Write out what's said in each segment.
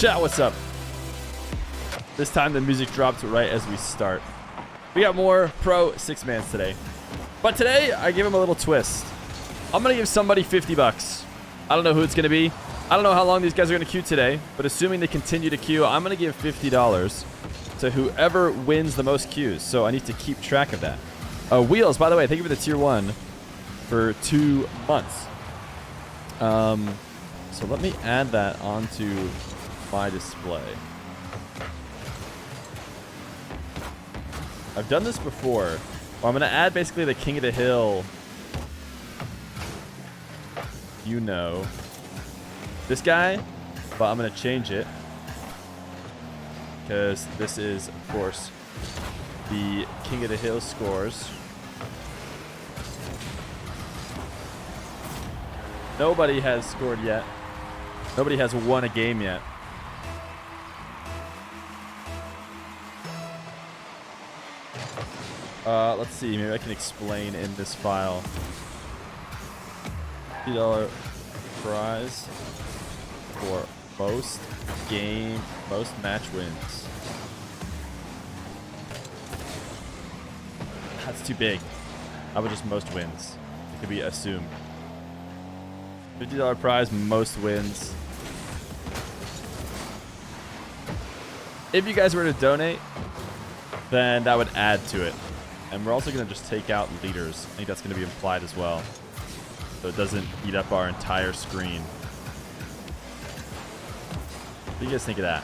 Chat, what's up? This time the music dropped right as we start. We got more pro 6-mans today. But today, I give him a little twist. I'm going to give somebody 50 bucks. I don't know who it's going to be. I don't know how long these guys are going to queue today. But assuming they continue to queue, I'm going to give $50 to whoever wins the most queues. So I need to keep track of that. Wheels, by the way, thank you for the tier 1 for 2 months. So let me add that onto my display. I've done this before. Well, I'm going to add basically the King of the Hill. You know. This guy. But I'm going to change it. Because this is, of course, the King of the Hill scores. Nobody has scored yet. Nobody has won a game yet. Let's see. Maybe I can explain in this file. $50 prize for most match wins. That's too big. How about just most wins? It could be assumed. $50 prize, most wins. If you guys were to donate, then that would add to it. And we're also going to just take out leaders. I think that's going to be implied as well. So it doesn't eat up our entire screen. What do you guys think of that?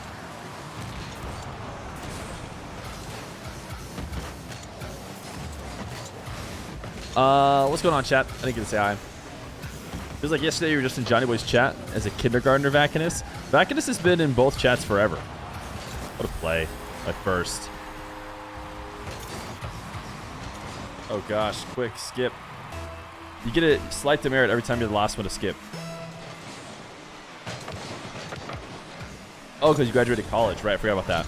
What's going on, chat? I didn't get to say hi. Feels like yesterday you were just in Johnny Boy's chat as a kindergartner Vacanus. Vacanus has been in both chats forever. What a play. My first. Oh gosh, quick skip. You get a slight demerit every time you're the last one to skip. Oh, because you graduated college. Right, I forgot about that.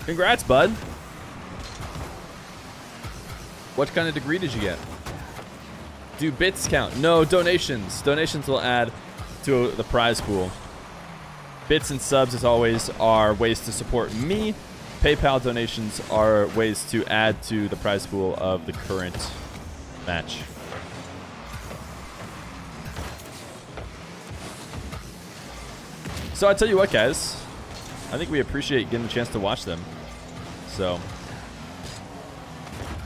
Congrats, bud. What kind of degree did you get? Do bits count? No, donations. Donations will add to the prize pool. Bits and subs, as always, are ways to support me. PayPal donations are ways to add to the prize pool of the current match. So I tell you what, guys. I think we appreciate getting a chance to watch them. So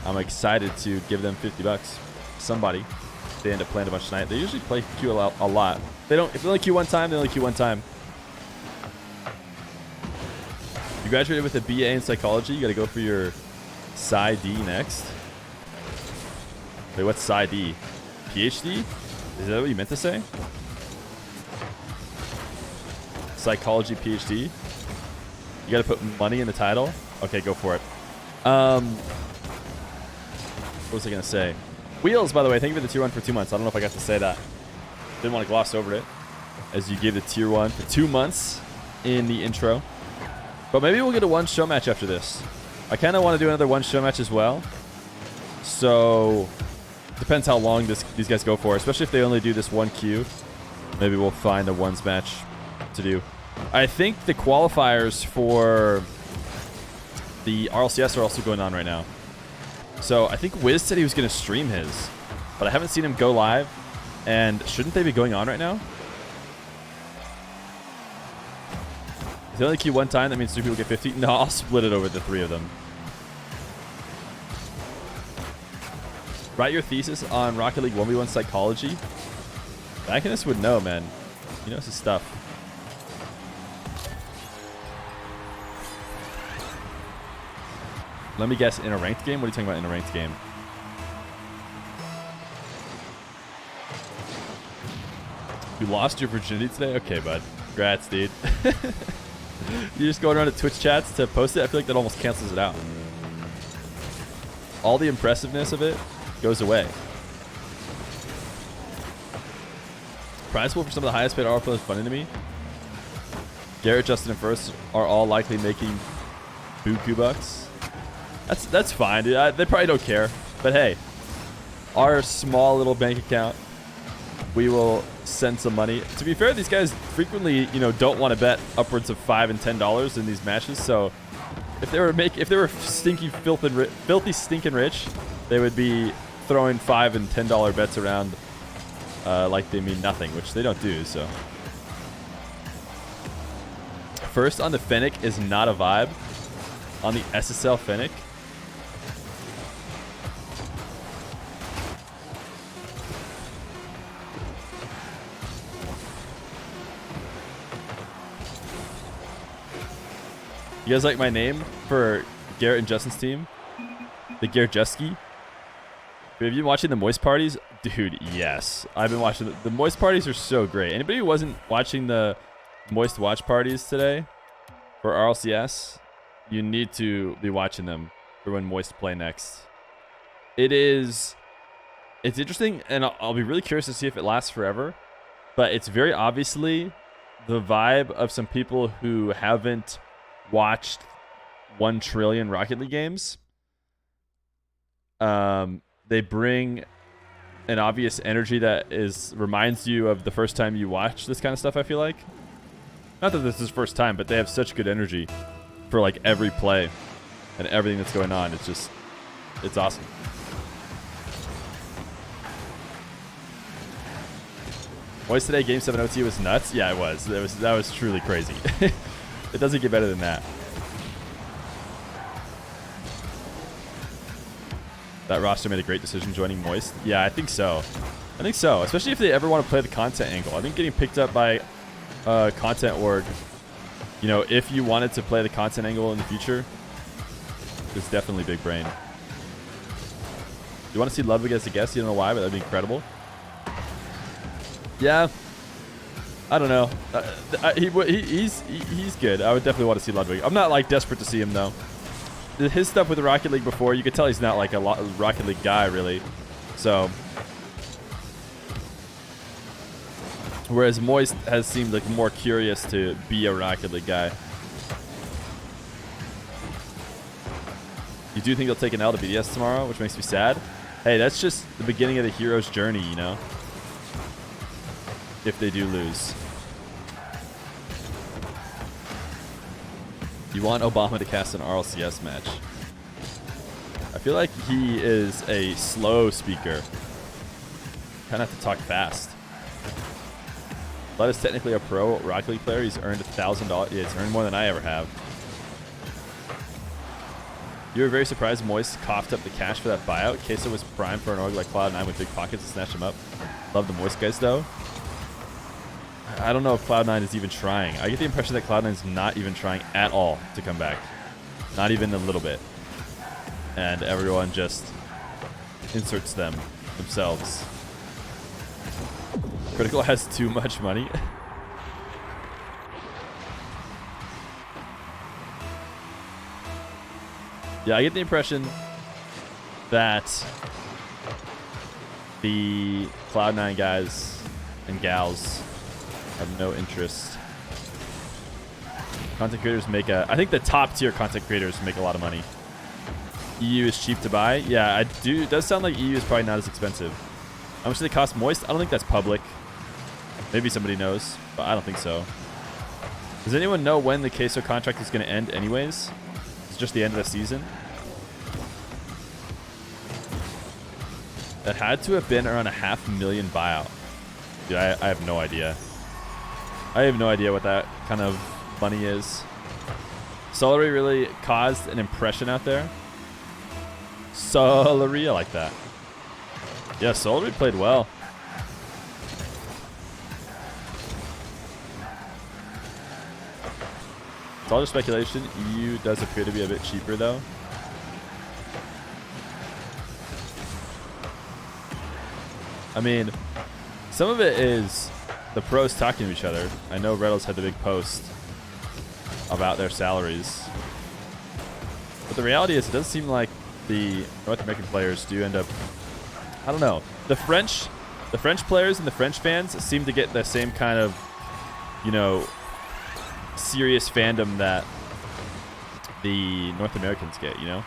I'm excited to give them 50 bucks. Somebody. They end up playing a bunch tonight. They usually play Q a lot. They don't. If they only Q one time, they only Q one time. You graduated with a BA in psychology. You got to go for your Sci D next. Wait, what's Sci D? PhD? Is that what you meant to say? Psychology PhD. You got to put money in the title. Okay, go for it. What was I gonna say? Wheels, by the way, thank you for the tier 1 for 2 months. I don't know if I got to say that. Didn't want to gloss over it, as you gave the tier 1 for 2 months in the intro. But maybe we'll get a 1 show match after this. I kind of want to do another 1 show match as well. So, depends how long these guys go for, especially if they only do this 1 queue. Maybe we'll find a 1s match to do. I think the qualifiers for the RLCS are also going on right now. So I think Wiz said he was going to stream his, but I haven't seen him go live. And shouldn't they be going on right now? If they only queue 1 time, that means 3 people get 50. No, I'll split it over the 3 of them. Write your thesis on Rocket League 1v1 psychology. Vacanus would know, man. He knows his stuff. Let me guess, in a ranked game? What are you talking about in a ranked game? You lost your virginity today? Okay, bud. Congrats, dude. You just going around to Twitch chats to post it? I feel like that almost cancels it out. All the impressiveness of it goes away. Prize pool for some of the highest paid RL players funny to me. Garrett, Justin, and First are all likely making buku bucks. That's fine, dude. They probably don't care. But hey, our small little bank account, we will send some money. To be fair, these guys frequently, you know, don't want to bet upwards of $5 and $10 in these matches. So if they were stinky, filthy, stinking rich, they would be throwing $5 and $10 bets around like they mean nothing, which they don't do. So first on the Fennec is not a vibe. On the SSL Fennec. You guys like my name for Garrett and Justin's team? The Garrettjeski? Have you been watching the Moist parties? Dude, yes. I've been watching. The Moist parties are so great. Anybody who wasn't watching the Moist watch parties today for RLCS, you need to be watching them for when Moist play next. It's interesting, and I'll be really curious to see if it lasts forever. But it's very obviously the vibe of some people who haven't watched 1 trillion Rocket League games. They bring an obvious energy that reminds you of the first time you watched this kind of stuff, I feel like. Not that this is first time, but they have such good energy for like every play and everything that's going on. It's awesome. Moist today, Game 7 OT was nuts. Yeah, it was. That was truly crazy. It doesn't get better than that. That roster made a great decision joining Moist. Yeah, I think so. Especially if they ever want to play the content angle. I think getting picked up by content org, you know, if you wanted to play the content angle in the future, is definitely big brain. You want to see Ludwig as a guest? You don't know why, but that'd be incredible. Yeah. I don't know. He's good. I would definitely want to see Ludwig. I'm not like desperate to see him though. His stuff with the Rocket League before, you could tell he's not like a Rocket League guy really. So, whereas Moist has seemed like more curious to be a Rocket League guy. You do think they'll take an L to BDS tomorrow, which makes me sad. Hey, that's just the beginning of the hero's journey, you know? If they do lose. You want Obama to cast an RLCS match. I feel like he is a slow speaker. Kind of have to talk fast. Lud is technically a pro Rocket League player. He's earned $1,000. Yeah, he's earned more than I ever have. You were very surprised Moist coughed up the cash for that buyout. Queso was primed for an org like Cloud9 with big pockets to snatch him up. Love the Moist guys though. I don't know if Cloud9 is even trying. I get the impression that Cloud9 is not even trying at all to come back. Not even a little bit. And everyone just inserts themselves. Critical has too much money. Yeah, I get the impression that the Cloud9 guys and gals have no interest. Content creators make I think the top tier content creators make a lot of money. EU is cheap to buy. Yeah, it does sound like EU is probably not as expensive. How much do they cost Moist? I don't think that's public. Maybe somebody knows, but I don't think so. Does anyone know when the Queso contract is going to end anyways? It's just the end of the season. That had to have been around $500,000 buyout. Dude, I have no idea. I have no idea what that kind of money is. Solary really caused an impression out there. Solary, I like that. Yeah, Solary played well. It's all just speculation. EU does appear to be a bit cheaper though. I mean, some of it is the pros talking to each other. I know Reynolds had the big post about their salaries. But the reality is it does seem like the North American players do end up, I don't know. The French players and the French fans seem to get the same kind of, you know, serious fandom that the North Americans get, you know?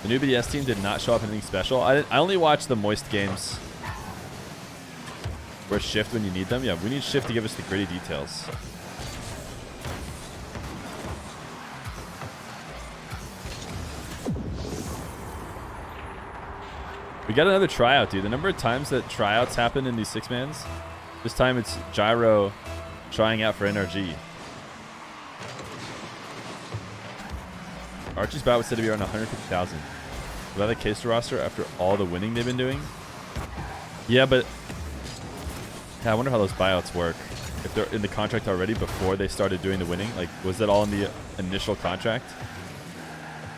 The new BDS team did not show up anything special. I only watched the Moist games. Where's Shift when you need them? Yeah, we need Shift to give us the gritty details. We got another tryout, dude. The number of times that tryouts happen in these 6-mans, this time it's Gyro trying out for NRG. Archie's bout was said to be around 150,000. Is that the case to roster after all the winning they've been doing? Yeah, but yeah, I wonder how those buyouts work. If they're in the contract already before they started doing the winning, like was that all in the initial contract?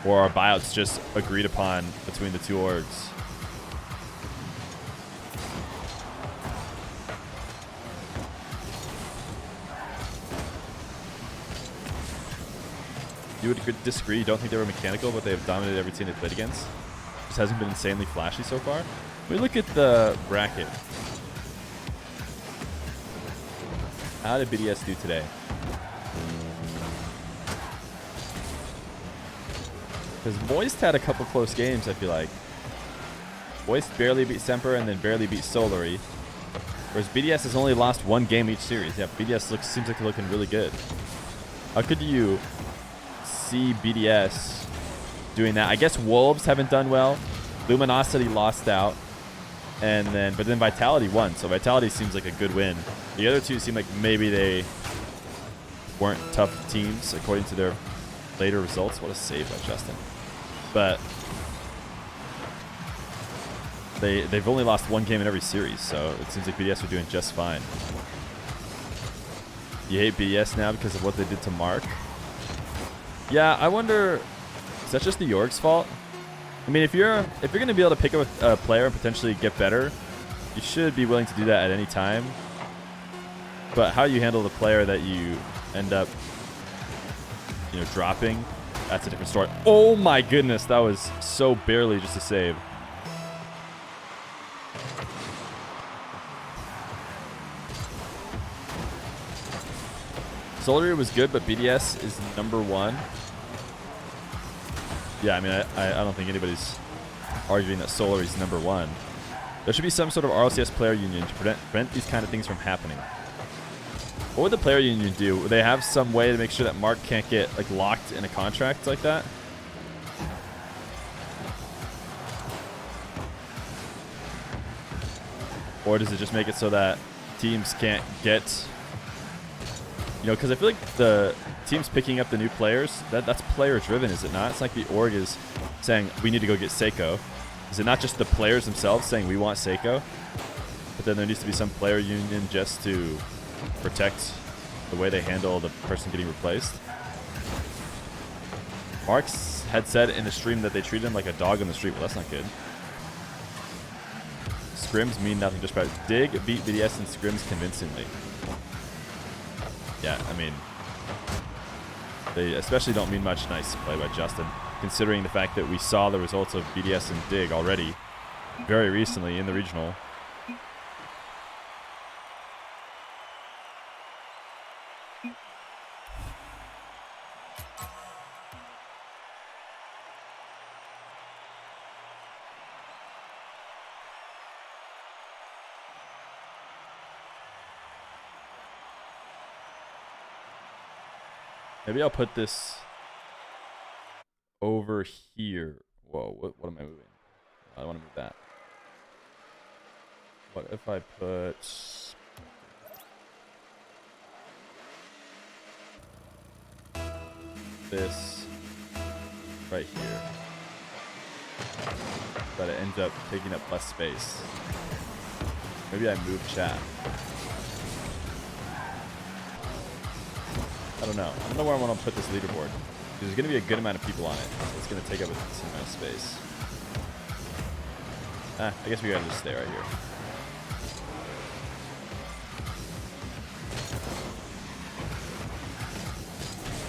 Or are buyouts just agreed upon between the two orgs? You would disagree? You don't think they were mechanical, but they have dominated every team they played against? Just hasn't been insanely flashy so far? We look at the bracket. How did BDS do today? Because Moist had a couple close games, I feel like. Moist barely beat Semper and then barely beat Solary. Whereas BDS has only lost one game each series. Yeah, BDS seems like they're looking really good. How could you see BDS doing that? I guess Wolves haven't done well. Luminosity lost out. But then Vitality won. So Vitality seems like a good win. The other two seem like maybe they weren't tough teams according to their later results. What a save by Justin. But they've only lost one game in every series, so it seems like BDS are doing just fine. You hate BDS now because of what they did to Mark? Yeah, I wonder, is that just the Yorg's fault? I mean, if you're going to be able to pick up a player and potentially get better, you should be willing to do that at any time. But how you handle the player that you end up, dropping, that's a different story. Oh my goodness, that was so barely just a save. Solary was good, but BDS is number one. Yeah, I mean, I don't think anybody's arguing that Solary is number one. There should be some sort of RLCS player union to prevent these kind of things from happening. What would the player union do? Would they have some way to make sure that Mark can't get locked in a contract like that? Or does it just make it so that teams can't get... because I feel like the teams picking up the new players, that's player-driven, is it not? It's like the org is saying, we need to go get Seiko. Is it not just the players themselves saying, we want Seiko? But then there needs to be some player union just to protect the way they handle the person getting replaced. Marks had said in the stream that they treated him like a dog on the street. Well, that's not good. Scrims mean nothing, just about Dig beat BDS and Scrims convincingly. Yeah, I mean, they especially don't mean much. Nice play by Justin, considering the fact that we saw the results of BDS and Dig already very recently in the regional. Maybe I'll put this over here. Whoa, what am I moving? I don't want to move that. What if I put... this right here? But it ends up taking up less space. Maybe I move chat. I don't know. I don't know where I want to put this leaderboard. There's going to be a good amount of people on it. So it's going to take up a decent amount of space. I guess we got to just stay right here.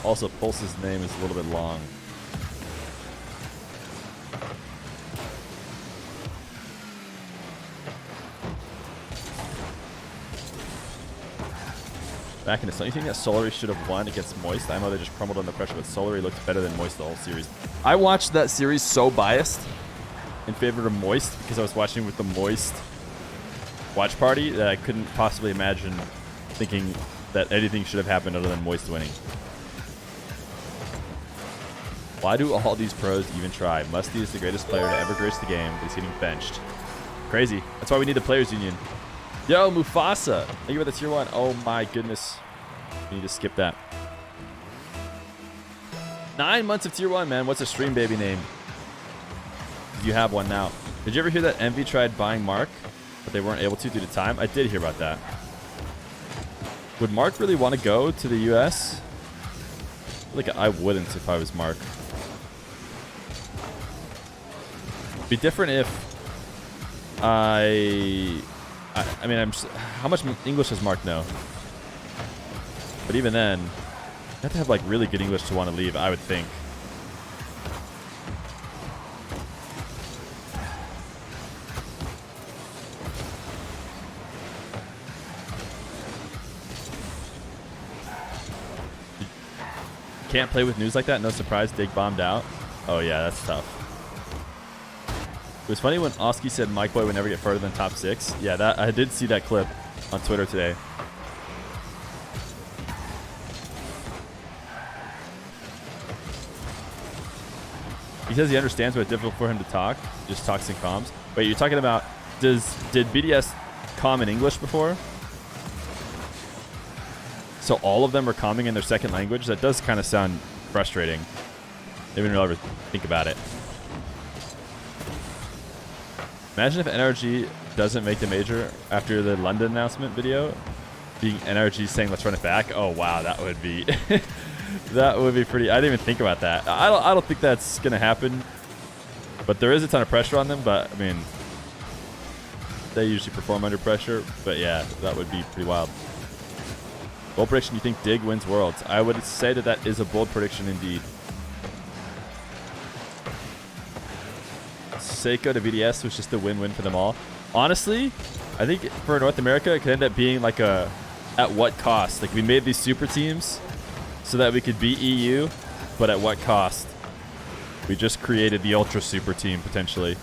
Also, Pulse's name is a little bit long. back in the sun. You think that Solary should have won against Moist? I know they just crumbled under pressure, but Solary looked better than Moist the whole series. I watched that series so biased in favor of Moist because I was watching with the Moist watch party that I couldn't possibly imagine thinking that anything should have happened other than Moist winning. Why do all these pros even try? Musty is the greatest player to ever grace the game, but he's getting benched. Crazy. That's why we need the players union. Yo, Mufasa. Thank you for the tier 1. Oh my goodness. We need to skip that. 9 months of tier 1, man. What's a stream baby name? You have one now. Did you ever hear that Envy tried buying Mark, but they weren't able to due to time? I did hear about that. Would Mark really want to go to the US? Like I wouldn't if I was Mark. Be different if I mean, how much English does Mark know? But even then, you have to have like really good English to want to leave, I would think. Can't play with news like that. No surprise, Dig bombed out. Oh yeah, that's tough. It was funny when Oski said Mike Boy would never get further than top 6. Yeah, that I did see that clip on Twitter today. He says he understands why it's difficult for him to talk. Just talks in comms. Wait, you're talking about did BDS comm in English before? So all of them are calming in their second language? That does kind of sound frustrating. Maybe you'll ever think about it. Imagine if NRG doesn't make the major after the London announcement video. Being NRG saying let's run it back. Oh wow, that would be that would be pretty. I didn't even think about that. I don't think that's gonna happen. But there is a ton of pressure on them. But I mean, they usually perform under pressure. But yeah, that would be pretty wild. Bold prediction, you think Dig wins Worlds? I would say that that is a bold prediction indeed. Seiko to BDS was just a win-win for them all. Honestly, I think for North America, it could end up being like a at what cost? Like we made these super teams so that we could beat EU, but at what cost? We just created the ultra super team potentially.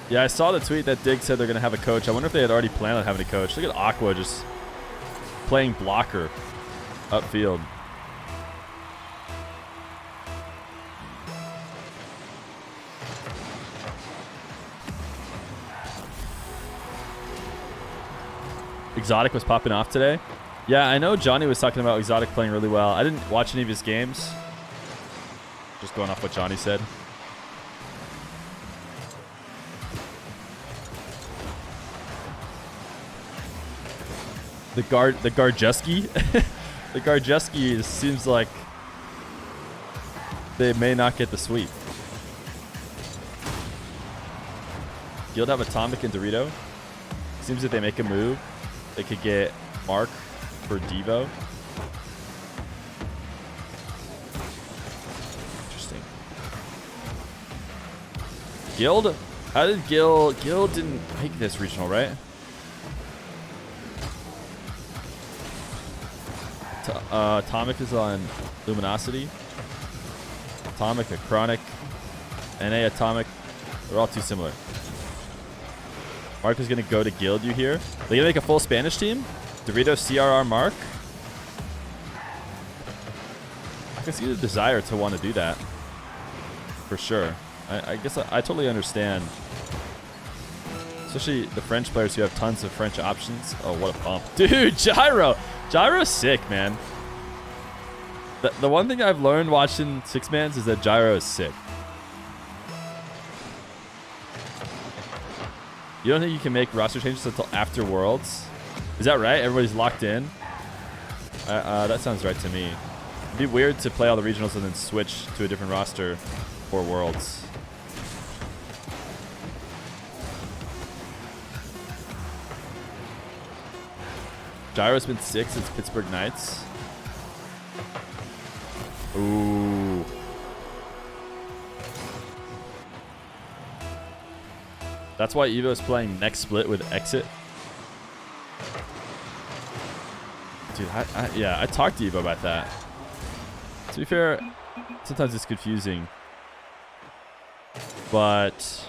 Yeah, I saw the tweet that Dig said they're going to have a coach. I wonder if they had already planned on having a coach. Look at Aqua just playing blocker upfield. Exotic was popping off today. Yeah, I know Johnny was talking about Exotic playing really well. I didn't watch any of his games. Just going off what Johnny said. The Garjeski? The Garjeski seems like they may not get the sweep. Guild have Atomic and Dorito. Seems if they make a move, they could get Mark for Devo. Interesting. Guild? How did Guild didn't make this regional, right? Atomic is on Luminosity. Atomic, Chronic, NA Atomic. They're all too similar. Mark is going to go to Guild, you hear? They're going to make a full Spanish team? Dorito, CRR, Mark? I can see the desire to want to do that. For sure. I guess I totally understand. Especially the French players who have tons of French options. Oh, what a bump. Dude, Gyro! Gyro's sick, man. The one thing I've learned watching Six Mans is that Gyro is sick. You don't think you can make roster changes until after Worlds? Is that right? Everybody's locked in? That sounds right to me. It'd be weird to play all the regionals and then switch to a different roster for Worlds. Gyro's been sick since Pittsburgh Knights. Ooh. That's why Evo is playing next split with Exit. Dude, yeah, I talked to Evo about that. To be fair, sometimes it's confusing. But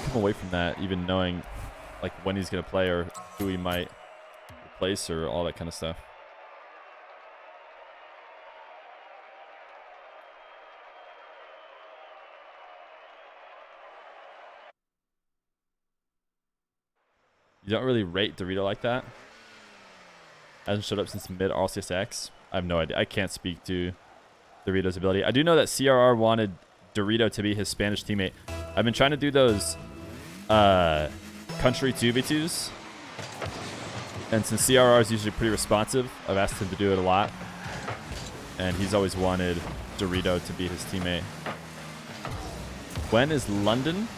come away from that, even knowing like when he's gonna play or who he might replace or all that kind of stuff. You don't really rate Dorito like that? Hasn't showed up since mid RCSX. I have no idea. I can't speak to Dorito's ability. I do know that CRR wanted Dorito to be his Spanish teammate. I've been trying to do those country 2v2s. And since CRR is usually pretty responsive, I've asked him to do it a lot. And he's always wanted Dorito to be his teammate. When is London?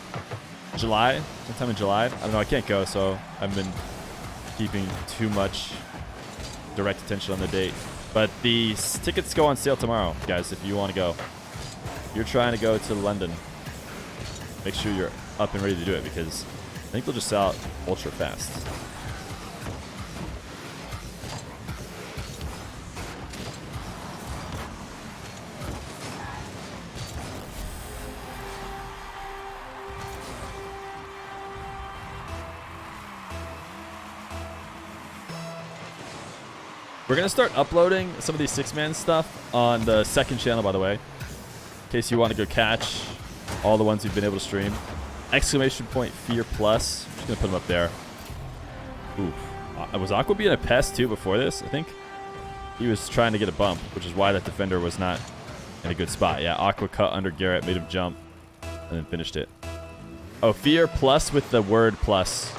July? Sometime in July? I don't know. I can't go, so I've been keeping too much direct attention on the date. But the tickets go on sale tomorrow, guys, if you want to go. If you're trying to go to London, make sure you're up and ready to do it because I think they'll just sell out ultra fast. We're going to start uploading some of these 6-man stuff on the second channel, by the way. In case you want to go catch all the ones we've been able to stream. Exclamation point Fear Plus. I'm just going to put them up there. Ooh. Was Aqua being a pest too before this? I think he was trying to get a bump, which is why that defender was not in a good spot. Yeah, Aqua cut under Garrett, made him jump, and then finished it. Oh, Fear Plus with the word plus,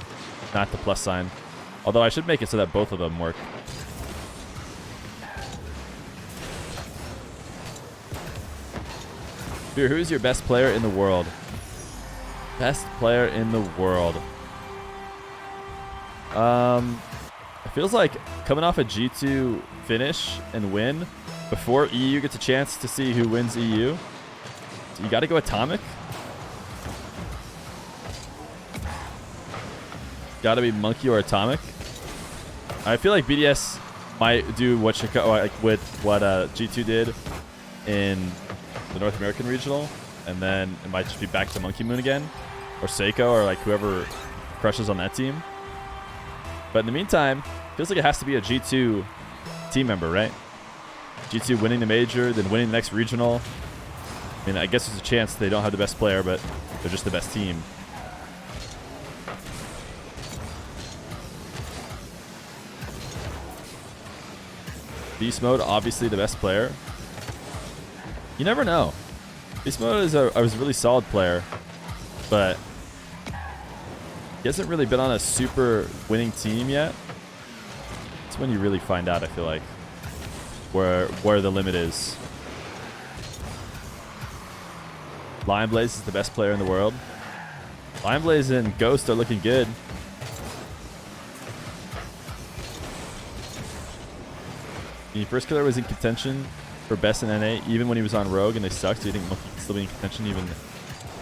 not the plus sign. Although I should make it so that both of them work. Fear, who's your best player in the world? Best player in the world. It feels like coming off a G2 finish and win before EU gets a chance to see who wins EU. You got to go Atomic. Got to be Monkey or Atomic. I feel like BDS might do what with what G2 did in the North American regional, and then it might just be back to Monkey Moon again, or Seiko, or like whoever crushes on that team. But in the meantime, feels like it has to be a G2 team member, right? G2 winning the major, then winning the next regional. I mean, I guess there's a chance they don't have the best player, but they're just the best team. Beast Mode, obviously the best player. You never know. Beast Mode is a really solid player, but he hasn't really been on a super winning team yet. It's when you really find out, I feel like, where the limit is. Lion Blaze is the best player in the world. Lion Blaze and Ghost are looking good. The first killer was in contention for best in NA, even when he was on Rogue and they sucked. Do you think Monkey can still be in contention even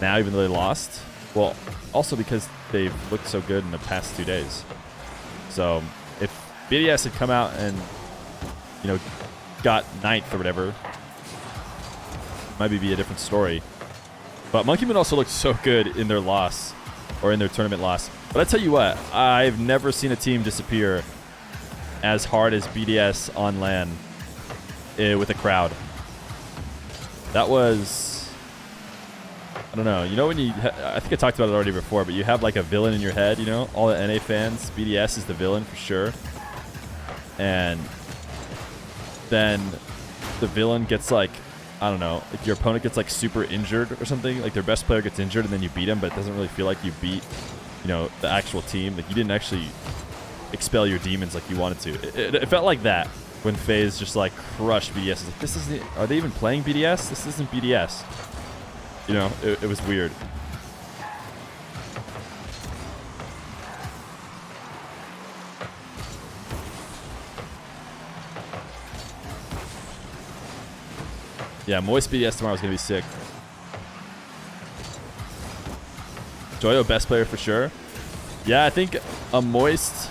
now, even though they lost? Well, also because they've looked so good in the past 2 days. So if BDS had come out and, you know, got 9th or whatever, might be a different story. But Monkey Moon also looked so good in their loss, or in their tournament loss. But I tell you what, I've never seen a team disappear as hard as BDS on LAN with a crowd. That was, I don't know. You know when you, I think I talked about it already before, but you have like a villain in your head, you know? All the NA fans, BDS is the villain for sure. And then the villain gets like, I don't know, if your opponent gets like super injured or something, like their best player gets injured and then you beat him, but it doesn't really feel like you beat, you know, the actual team. Like you didn't actually expel your demons like you wanted to. It felt like that when FaZe just like crushed BDS. It's like, this isn't, are they even playing BDS? This isn't BDS. You know, it was weird. Yeah, Moist BDS tomorrow is going to be sick. Joyo, best player for sure. Yeah, I think a Moist...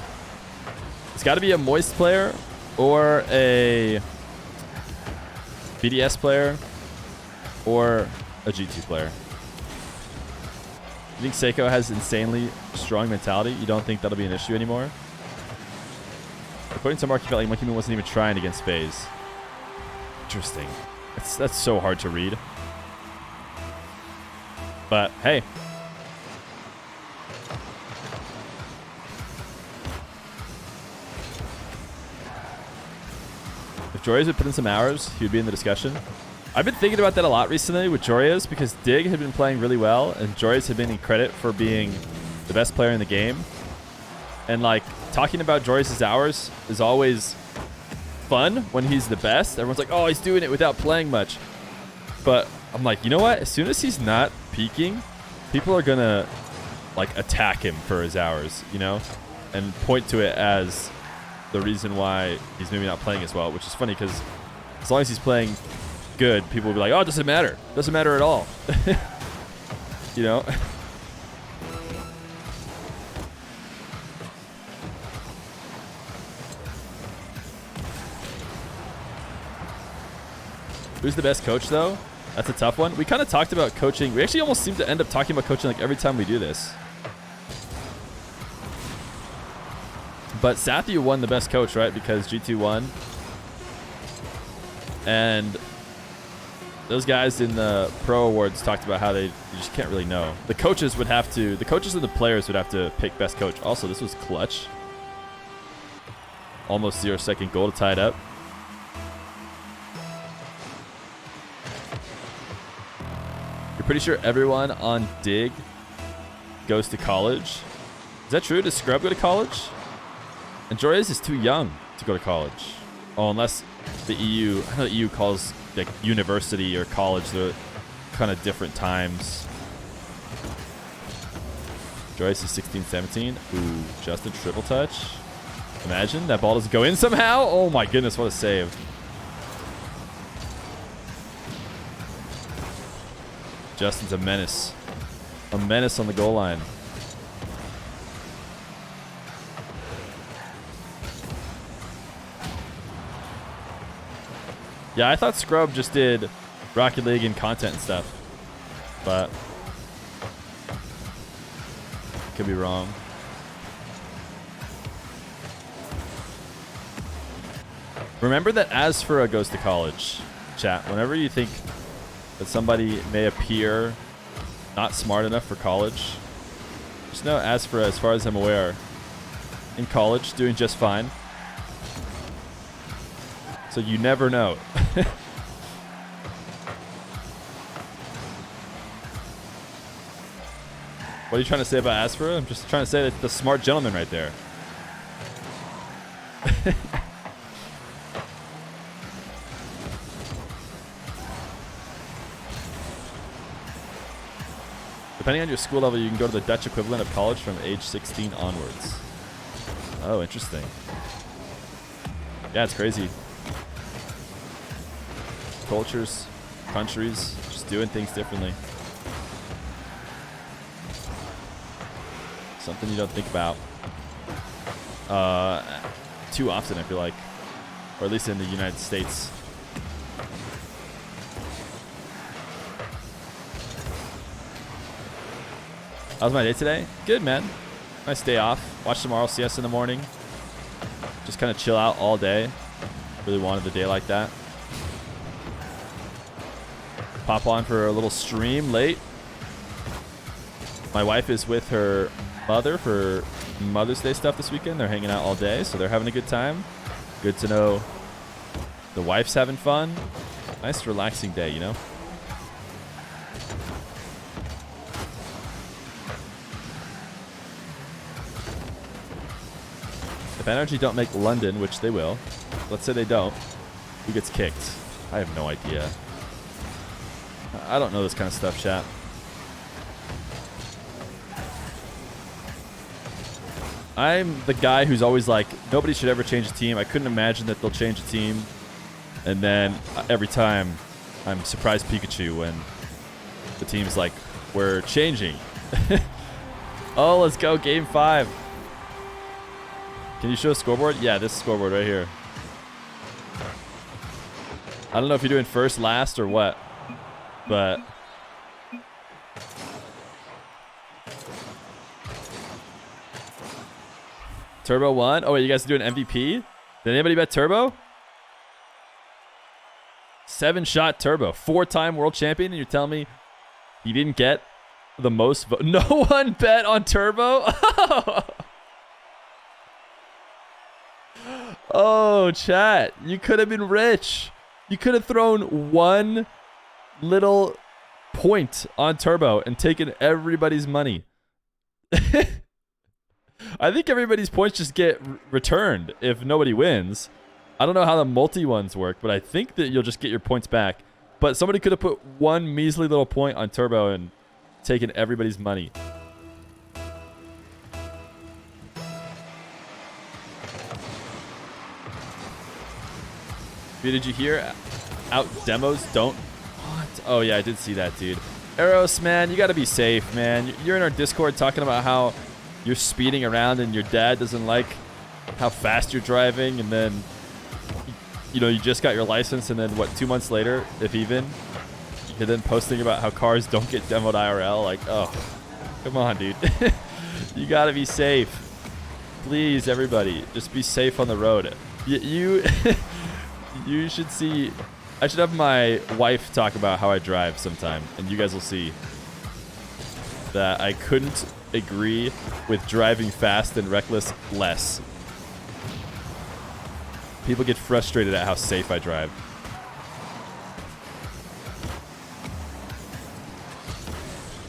It's got to be a Moist player or a BDS player or a G2 player. You think Seiko has insanely strong mentality? You don't think that'll be an issue anymore? According to Mark, he felt like Monkey Moon wasn't even trying against FaZe. Interesting. That's so hard to read. But hey. If Joreuz had put in some hours, he would be in the discussion. I've been thinking about that a lot recently with Joreuz because Dig had been playing really well and Joreuz had been in credit for being the best player in the game. And like talking about Joreuz's hours is always fun when he's the best. Everyone's like, oh, he's doing it without playing much. But I'm like, you know what? As soon as he's not peaking, people are going to like attack him for his hours, you know, and point to it as the reason why he's maybe not playing as well, which is funny because as long as he's playing good, people will be like, oh, it doesn't matter. It doesn't matter at all. You know? Who's the best coach, though? That's a tough one. We kind of talked about coaching. We actually almost seem to end up talking about coaching like every time we do this. But Sathu won the best coach, right? Because G2 won. And those guys in the Pro Awards talked about how you just can't really know. The coaches and the players would have to pick best coach. Also, this was clutch. Almost 0-second goal to tie it up. You're pretty sure everyone on Dig goes to college. Is that true? Does Scrub go to college? And Joreuz is too young to go to college. Oh, unless the EU, I know the EU calls like university or college, they're kind of different times. Joreuz is 16, 17. Ooh, Justin triple touch. Imagine that ball doesn't go in somehow. Oh my goodness, what a save. Justin's a menace. A menace on the goal line. Yeah, I thought Scrub just did Rocket League and content and stuff. But could be wrong. Remember that Asfura goes to college, chat. Whenever you think that somebody may appear not smart enough for college, just know Asfura, as far as I'm aware, in college, doing just fine. So you never know. What are you trying to say about Asfura? I'm just trying to say that the smart gentleman right there. Depending on your school level, you can go to the Dutch equivalent of college from age 16 onwards. Oh, interesting. Yeah, it's crazy. Cultures, countries, just doing things differently. Something you don't think about too often, I feel like. Or at least in the United States. How was my day today? Good, man. Nice day off. Watch some RLCS in the morning. Just kind of chill out all day. Really wanted the day like that. Pop on for a little stream late. My wife is with her mother for Mother's Day stuff this weekend. They're hanging out all day, so they're having a good time. Good to know the wife's having fun. Nice relaxing day, you know? If NRG don't make London, which they will, let's say they don't, who gets kicked? I have no idea. I don't know this kind of stuff, chat. I'm the guy who's always like, nobody should ever change a team. I couldn't imagine that they'll change a team. And then every time I'm surprised Pikachu when the team's like, we're changing. Oh, let's go. Game 5. Can you show a scoreboard? Yeah, this scoreboard right here. I don't know if you're doing first, last, or what, but Turbo won. Oh, wait, you guys are doing MVP? Did anybody bet Turbo? 7-shot Turbo, 4-time world champion, and you're telling me he didn't get the most vote? No one bet on Turbo? Oh, chat, you could have been rich. You could have thrown one little point on Turbo and taken everybody's money. I think everybody's points just get returned if nobody wins. I don't know how the multi ones work, but I think that you'll just get your points back. But somebody could have put one measly little point on Turbo and taken everybody's money. Did you hear? Out demos don't. What? Oh yeah, I did see that, dude. Eros, man, you gotta be safe, man. You're in our Discord talking about how you're speeding around and your dad doesn't like how fast you're driving, and then you know you just got your license, and then what, 2 months later, if even, you're then posting about how cars don't get demoed IRL. Like, oh, come on, dude. You gotta be safe. Please, everybody, just be safe on the road. You you should see. I should have my wife talk about how I drive sometime, and you guys will see that I couldn't agree with driving fast and reckless less. People get frustrated at how safe I drive.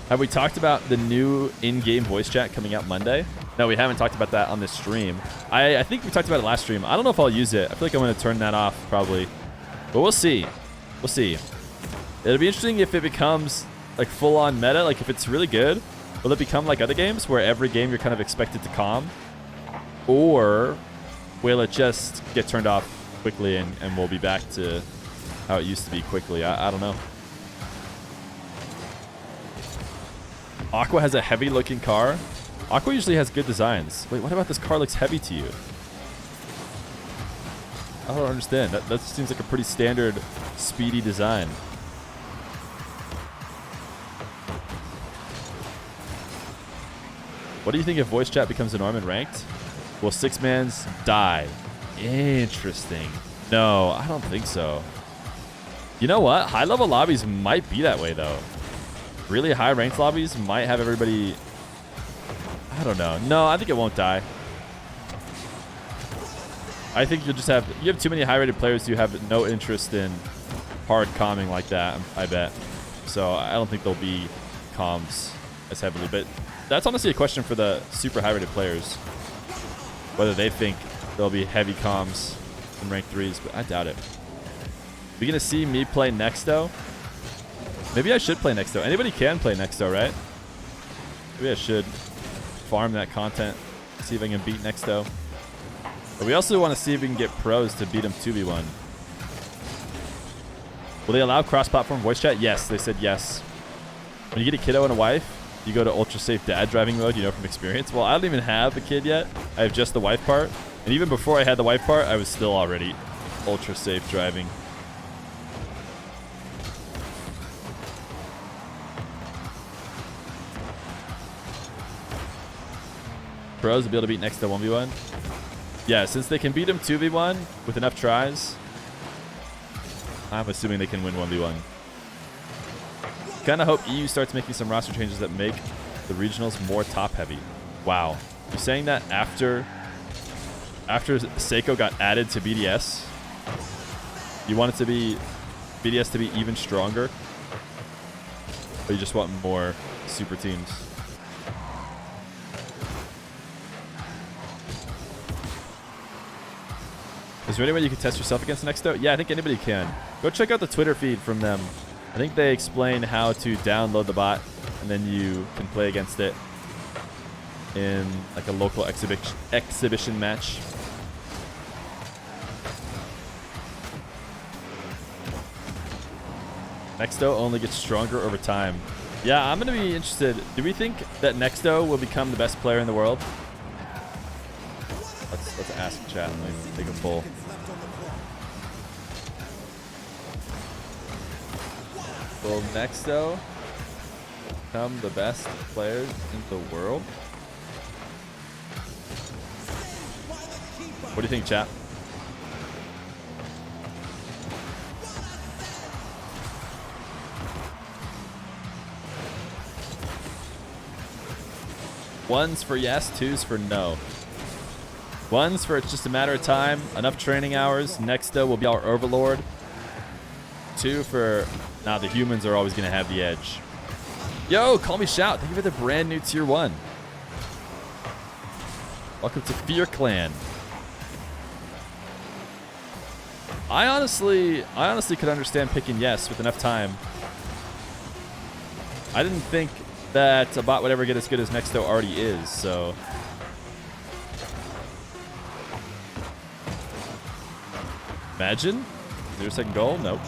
Have we talked about the new in-game voice chat coming out Monday? No, we haven't talked about that on this stream. I think we talked about it last stream. I don't know if I'll use it. I feel like I'm going to turn that off probably. But we'll see. We'll see. It'll be interesting if it becomes like full-on meta. Like if it's really good, will it become like other games where every game you're kind of expected to calm? Or will it just get turned off quickly and we'll be back to how it used to be quickly? I don't know. Aqua has a heavy-looking car. Aqua usually has good designs. Wait, what about this car looks heavy to you? I don't understand. That seems like a pretty standard speedy design. What do you think if voice chat becomes a norm in ranked? Will 6-mans die? Interesting. No, I don't think so. You know what? High-level lobbies might be that way, though. Really high ranked lobbies might have everybody... I don't know. No, I think it won't die. I think you'll just have... You have too many high-rated players who have no interest in hard calming like that, I bet. So I don't think there'll be comms as heavily. But that's honestly a question for the super high-rated players. Whether they think there'll be heavy comms in rank 3s, but I doubt it. We're going to see me play Nexto. Maybe I should play Nexto. Anybody can play Nexto, right? Maybe I should farm that content, see if I can beat Nexto. But we also want to see if we can get pros to beat him 2v1. Will they allow cross-platform voice chat? Yes, they said yes. When you get a kiddo and a wife, you go to ultra-safe dad driving mode, you know from experience. Well, I don't even have a kid yet. I have just the wife part. And even before I had the wife part, I was still already ultra-safe driving. Pros to be able to beat next to 1v1. Yeah, since they can beat him 2v1 with enough tries, I'm assuming they can win 1v1. Kind of hope EU starts making some roster changes that make the regionals more top-heavy. Wow. You're saying that after Seiko got added to BDS, you want it to be BDS to be even stronger? Or you just want more super teams? Is there any way you can test yourself against Nexto? Yeah, I think anybody can. Go check out the Twitter feed from them. I think they explain how to download the bot, and then you can play against it in like a local exhibition match. Nexto only gets stronger over time. Yeah, I'm going to be interested. Do we think that Nexto will become the best player in the world? Let's ask chat. Let me take a poll. Will Nexto become the best players in the world? What do you think, chat? One's for yes, two's for no. One's for it's just a matter of time, enough training hours. Nexto will be our overlord. Two for, nah, the humans are always going to have the edge. Yo, call me Shout. Thank you for the brand new tier 1. Welcome to Fear Clan. I honestly could understand picking yes with enough time. I didn't think that a bot would ever get as good as Nexto already is, so. Imagine? Is there a second goal? Nope.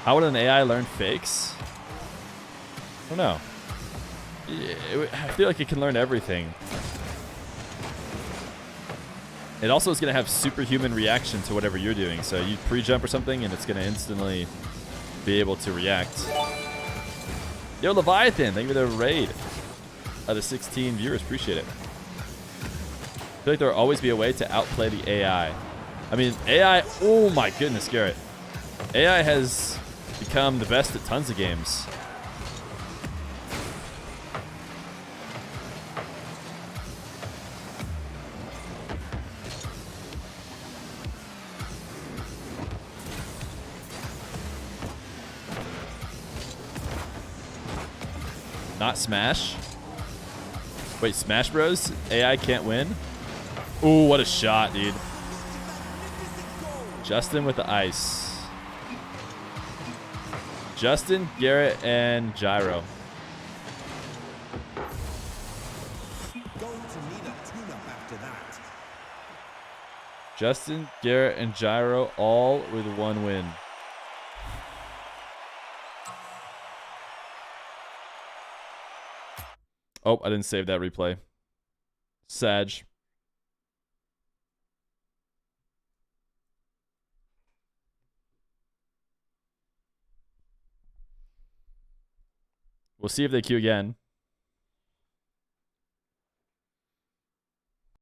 How would an AI learn fakes? I don't know. I feel like it can learn everything. It also is going to have superhuman reaction to whatever you're doing. So you pre-jump or something, and it's going to instantly be able to react. Yo, Leviathan, thank you for the raid. The 16 viewers, appreciate it. I feel like there will always be a way to outplay the AI. I mean, AI, oh my goodness, Garrett. AI has become the best at tons of games. Not Smash. Wait, Smash Bros? AI can't win? Ooh, what a shot, dude. Justin with the ice. Justin, Garrett, and Gyro. Justin, Garrett, and Gyro all with 1 win. Oh, I didn't save that replay. Sag. We'll see if they queue again.